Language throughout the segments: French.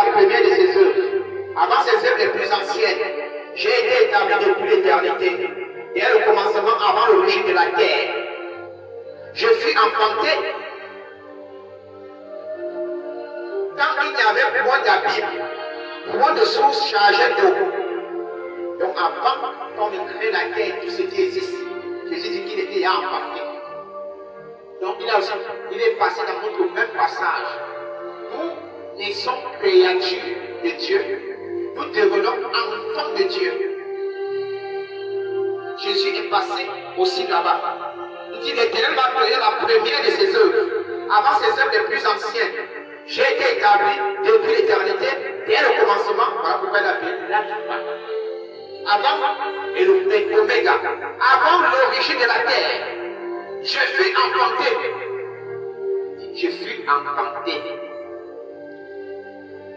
la première de ses œuvres. Avant ses œuvres les plus anciennes, j'ai été établi depuis l'éternité. Dès le commencement, avant l'origine de la terre, je fus enfanté quand il n'y avait point d'abîme, point de source chargée d'eau. Donc avant qu'on ne crée la terre, tout ce qui existe, Jésus dit qu'il était déjà enfanté. Donc il est passé dans notre même passage. Nous naissons créatures de Dieu. Nous devenons enfants de Dieu. Jésus est passé aussi là-bas. Il dit l'Éternel m'a créé la première de ses œuvres. Avant ses œuvres les plus anciennes. J'ai été établi depuis l'éternité, dès le commencement. Voilà pourquoi il appelle la fin. Avant et l'Oméga. Avant l'origine de la terre. Je fus enfanté. Je fus enfanté.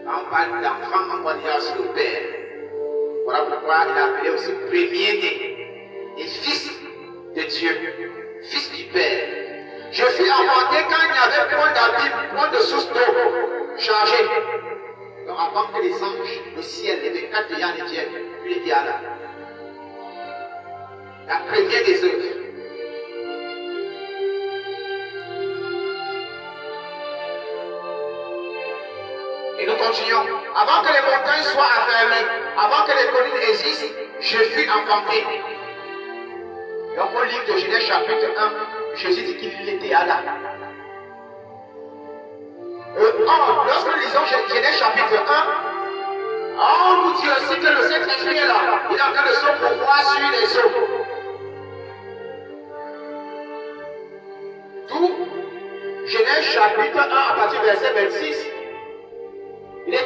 Quand on parle d'enfant, on va dire aussi le Père. Voilà pourquoi il a appelé aussi premier-né. Et fils de Dieu, fils du Père. Je fus enfanté quand il n'y avait point d'abîme, point de source d'eau chargée. Donc avant que les anges, le ciel, les 24 veillants de Dieu, lui étaient là. La première des œuvres. Et nous continuons. Avant que les montagnes soient affermies, avant que les collines existent, je fus enfanté. Donc au livre de Genèse chapitre 1, Jésus dit qu'il était là. Lorsque nous lisons Genèse chapitre 1, on nous dit aussi que le Saint-Esprit est là. Il est en train de se mouvoir sur les eaux. D'où Genèse chapitre 1 à partir du verset 26. Il est